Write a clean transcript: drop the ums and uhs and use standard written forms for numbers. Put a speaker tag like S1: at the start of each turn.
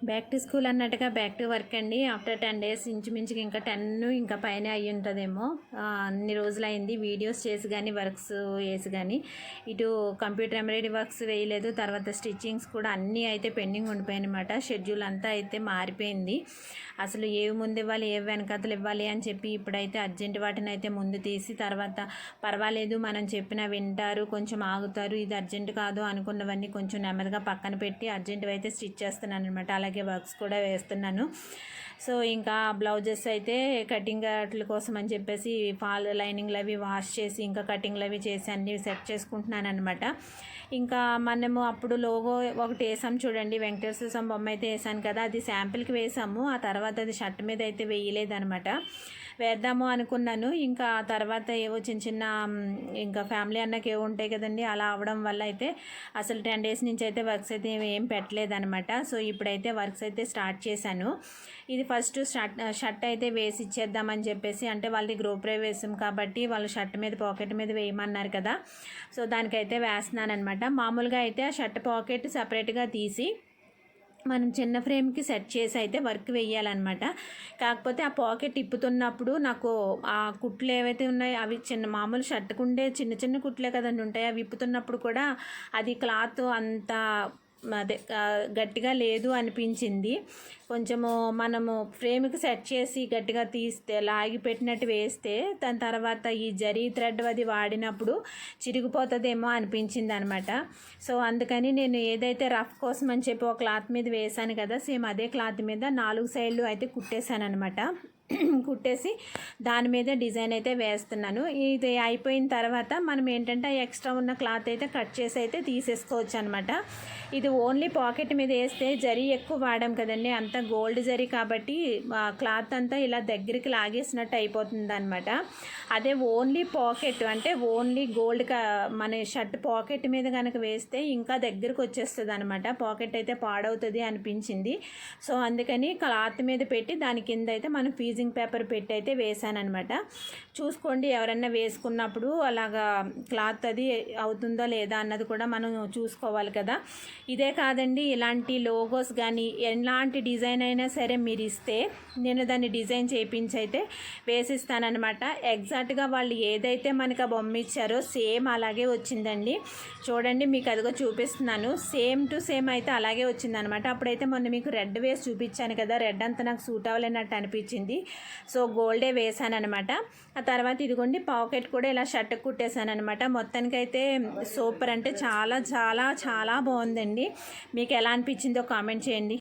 S1: Back to school అన్నట్టుగా back to work అండి. After 10 days ఇంచుమించుగా ఇంకా 10 ఇంకా పైన అయ్యి ఉంటుందేమో. అన్ని రోజులైంది వీడియోస్ చేసి కానీ వర్క్స్ వేసి కానీ ఇటు కంప్యూటర్ ఎంబ్రాయిడరీ వర్క్స్ వేయలేదు. తర్వాత స్టిచ్చింగ్స్ కూడా అన్నీ అయితే పెండింగ్ ఉండిపోయాయి అనమాట. షెడ్యూల్ అంతా అయితే మారిపోయింది. అసలు ఏవి ముందు ఇవ్వాలి ఏవి వెనకతలు ఇవ్వాలి అని చెప్పి ఇప్పుడైతే అర్జెంట్ వాటిని అయితే ముందు తీసి తర్వాత పర్వాలేదు మనం చెప్పినా వింటారు, కొంచెం ఆగుతారు, ఇది అర్జెంట్ కాదు అనుకున్నవన్నీ కొంచెం నెమ్మదిగా పక్కన పెట్టి అర్జెంట్ అయితే స్టిచ్ చేస్తున్నాను అనమాట. అలాగే వర్క్స్ కూడా వేస్తున్నాను. సో ఇంకా బ్లౌజెస్ అయితే కటింగ్ వాటి కోసం అని చెప్పేసి ఫాల్ లైనింగ్లు అవి వాష్ చేసి ఇంకా కటింగ్లు అవి చేసి అన్నీ సెట్ చేసుకుంటున్నాను అనమాట. ఇంకా మనము అప్పుడు లోగో ఒకటి వేసాము చూడండి, వెంకటేశ్వర స్వామి బొమ్మ అయితే వేసాను కదా, అది శాంపిల్కి వేసాము. ఆ తర్వాత అది షర్ట్ మీద అయితే వేయలేదనమాట. వేద్దాము అనుకున్నాను. ఇంకా తర్వాత ఏవో చిన్న చిన్న ఇంకా ఫ్యామిలీ అన్నకి ఏవో ఉంటాయి కదండి, అలా అవడం వల్ల అయితే అసలు 10 డేస్ నుంచి అయితే వర్క్స్ అయితే ఏం పెట్టలేదనమాట. సో ఇప్పుడైతే వర్క్స్ అయితే స్టార్ట్ చేశాను. ఇది ఫస్ట్ షర్ట్ అయితే వేసి ఇచ్చేద్దామని చెప్పేసి, అంటే వాళ్ళది గ్రూప్ వేసాం కాబట్టి వాళ్ళు షర్ట్ మీద పాకెట్ మీద వేయమన్నారు కదా, సో దానికైతే వేస్తున్నాను అనమాట. మామూలుగా అయితే ఆ షర్ట్ పాకెట్ సపరేట్గా తీసి మనం చిన్న ఫ్రేమ్కి సెట్ చేసి అయితే వర్క్ వేయాలన్నమాట. కాకపోతే ఆ పాకెట్ తిప్పుతున్నప్పుడు నాకు ఆ కుట్లు ఏవైతే ఉన్నాయో అవి మామూలు షర్ట్కుండే చిన్న చిన్న కుట్లే కదండి ఉంటాయి, అవి విప్పుతున్నప్పుడు కూడా అది క్లాత్ అంత అదే గట్టిగా లేదు అనిపించింది. కొంచెము మనము ఫ్రేమ్కి సెట్ చేసి గట్టిగా తీస్తే లాగి పెట్టినట్టు వేస్తే దాని తర్వాత ఈ జరీ థ్రెడ్ అది వాడినప్పుడు చిరిగిపోతుందేమో అనిపించింది అనమాట. సో అందుకని నేను ఏదైతే రఫ్ కోసం అని చెప్పి ఒక క్లాత్ మీద వేసాను కదా, సేమ్ అదే క్లాత్ మీద 4 సైడ్లు అయితే కుట్టేశాను అనమాట. కుట్టేసి దాని మీద డిజైన్ అయితే వేస్తున్నాను. ఇది అయిపోయిన తర్వాత మనం ఏంటంటే ఎక్స్ట్రా ఉన్న క్లాత్ అయితే కట్ చేసి అయితే తీసేసుకోవచ్చు అనమాట. ఇది ఓన్లీ పాకెట్ మీద వేస్తే జరీ ఎక్కువ వాడాం కదండి, అంతా గోల్డ్ జరీ కాబట్టి క్లాత్ అంతా ఇలా దగ్గరికి లాగేసినట్టు అయిపోతుంది అనమాట. అదే ఓన్లీ పాకెట్ అంటే ఓన్లీ గోల్డ్ మన షర్ట్ పాకెట్ మీద కనుక వేస్తే ఇంకా దగ్గరకు వచ్చేస్తుంది అనమాట. పాకెట్ అయితే పాడవుతుంది అనిపించింది. సో అందుకని క్లాత్ మీద పెట్టి దాని కింద అయితే మనం ఫీజింగ్ పేపర్ పెట్టి అయితే వేసానమాట. చూసుకోండి, ఎవరన్నా వేసుకున్నప్పుడు అలాగా క్లాత్ అది అవుతుందో లేదా అన్నది కూడా మనం చూసుకోవాలి కదా. ఇదే కాదండి, ఇలాంటి లోగోస్ కానీ ఎలాంటి డిజైన్ అయినా సరే మీరు ఇస్తే నేను దాన్ని డిజైన్ చేయించి అయితే వేసిస్తానమాట. ఎగ్జాక్ట్గా వాళ్ళు ఏదైతే మనకు ఆ బొమ్మ ఇచ్చారో సేమ్ అలాగే వచ్చిందండి. చూడండి, మీకు అదిగో చూపిస్తున్నాను, సేమ్ టు సేమ్ అయితే అలాగే వచ్చిందనమాట. అప్పుడైతే మొన్న మీకు రెడ్ వేసి చూపించాను కదా, రెడ్ అంతా నాకు సూట్ అవ్వలేనట్టు అనిపించింది. సో గోల్డే వేసాను అనమాట. ఆ తర్వాత ఇదిగోండి పాకెట్ కూడా ఇలా షర్ట్ కుట్టేశాను అనమాట. మొత్తానికైతే సూపర్ అంటే చాలా చాలా చాలా బాగుందండి. మీకు ఎలా అనిపించిందో కామెంట్ చేయండి.